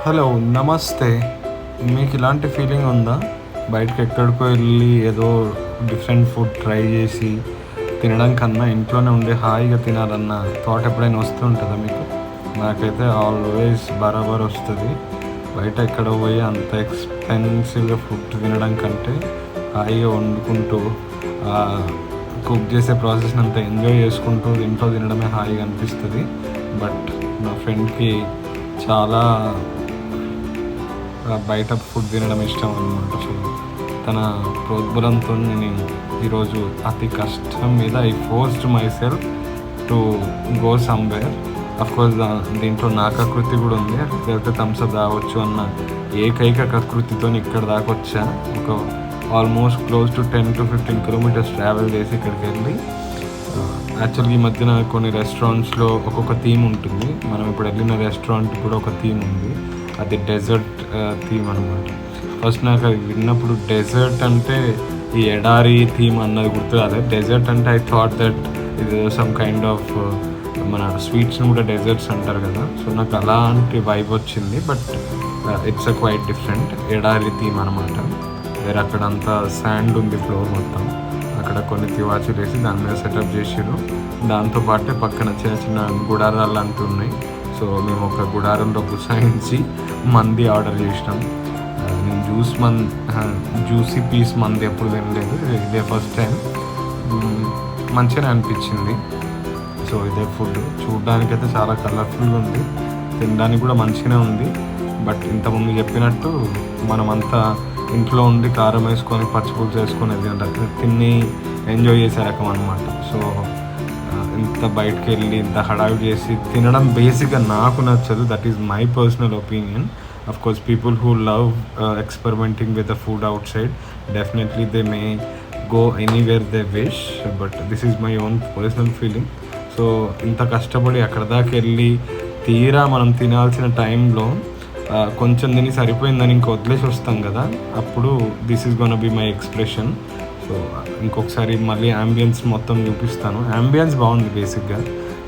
Hello, నమస్తే. మీకు ఇలాంటి ఫీలింగ్ ఉందా? బయటకి ఎక్కడికో వెళ్ళి ఏదో డిఫరెంట్ ఫుడ్ ట్రై చేసి తినడం కన్నా ఇంట్లోనే ఉండి హాయిగా తినాలన్న థాట్ ఎప్పుడైనా వస్తుంటుందా మీకు? నాకైతే ఆల్వేస్ బరాబర్ వస్తుంది. బయట ఎక్కడ పోయి అంత ఎక్స్పెన్సివ్గా ఫుడ్ తినడం కంటే హాయిగా వండుకుంటూ కుక్ చేసే ప్రాసెస్ని అంతా ఎంజాయ్ చేసుకుంటూ ఇంట్లో తినడమే హాయిగా అనిపిస్తుంది. బట్ నా ఫ్రెండ్కి చాలా బయట ఫుడ్ తినడం ఇష్టం అనమాట. సో తన ప్రోద్బలంతో నేను ఈరోజు అతి కష్టం మీద I forced my self to go somewhere. Of course దీంట్లో నా కకృతి కూడా ఉంది. లేకపోతే థమ్స్అప్ తాగొచ్చు అన్న ఏకైక కకృతితో ఇక్కడ దాకా వచ్చా. ఒక almost close to 10 to 15 kilometers travel చేసి ఇక్కడికి వెళ్ళి యాక్చువల్గా ఈ మధ్యన కొన్ని రెస్టారెంట్స్లో ఒక్కొక్క థీమ్ ఉంటుంది. మనం ఇప్పుడు వెళ్ళిన రెస్టారెంట్ కూడా ఒక థీమ్ ఉంది. అది డెజర్ట్ థీమ్ అనమాట. ఫస్ట్ నాకు అది విన్నప్పుడు డెజర్ట్ అంటే ఈ ఎడారి థీమ్ అన్నది గుర్తు రాలేదు. డెజర్ట్ అంటే ఐ థాట్ దట్ ఇది సమ్ కైండ్ ఆఫ్ మన స్వీట్స్ని కూడా డెజర్ట్స్ అంటారు కదా. సో నాకు అలాంటి వైబ్ వచ్చింది. But it's a quite different ఎడారి థీమ్ అనమాట. వేరే అక్కడంతా శాండ్ ఉంది ఫ్లోర్ మొత్తం. అక్కడ కొన్ని తివాచీలు వేసి దాని మీద సెటప్ చేసారు. దాంతోపాటే పక్కన చిన్న చిన్న గుడారాలు లాంటివి ఉన్నాయి. సో మేము ఒక గుడారంలో గుసాయించి మంది ఆర్డర్ చేసినాం. నేను జ్యూసీ పీస్ మంది ఎప్పుడు తినలేదు, ఇదే ఫస్ట్ టైం. మంచిగానే అనిపించింది. సో ఇదే ఫుడ్ చూడడానికైతే చాలా కలర్ఫుల్గా ఉంది, తినడానికి కూడా మంచిగానే ఉంది. బట్ ఇంతకుముందు చెప్పినట్టు మనమంతా ఇంట్లో ఉండి కారం వేసుకొని పచ్చిపులుసు వేసుకొని తిని ఎంజాయ్ చేసే రకం అనమాట. సో ఇంత బయటకు వెళ్ళి ఇంత హడావిడి చేసి తినడం బేసిక్గా నాకు నచ్చదు. That is my personal opinion. Of course people who love experimenting with the food out side definitely they may go anywhere they wish. But this is my own personal feeling. So ఇంత కష్టపడి అక్కడ దాకా వెళ్ళి తీరా మనం తినాల్సిన టైంలో కొంచెం తిని సరిపోయిందని ఇంక వదిలేసి వస్తాం కదా, అప్పుడు this is gonna be my expression. So ఇంకొకసారి మళ్ళీ యాంబియన్స్ మొత్తం చూపిస్తాను. యాంబియన్స్ బాగుంది బేసిక్గా.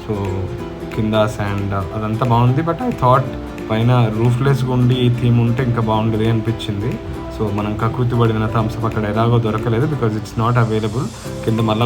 సో కింద శాండ్ అదంతా బాగుంది. బట్ ఐ థాట్ పైన రూఫ్లెస్గా ఉండి ఈ థీమ్ ఉంటే ఇంకా బాగుంటుంది అనిపించింది. సో మనం కకృతి పడిన థమ్స్అప్ అక్కడ ఎలాగో దొరకలేదు, బికాజ్ ఇట్స్ నాట్ అవైలబుల్. కింద మళ్ళీ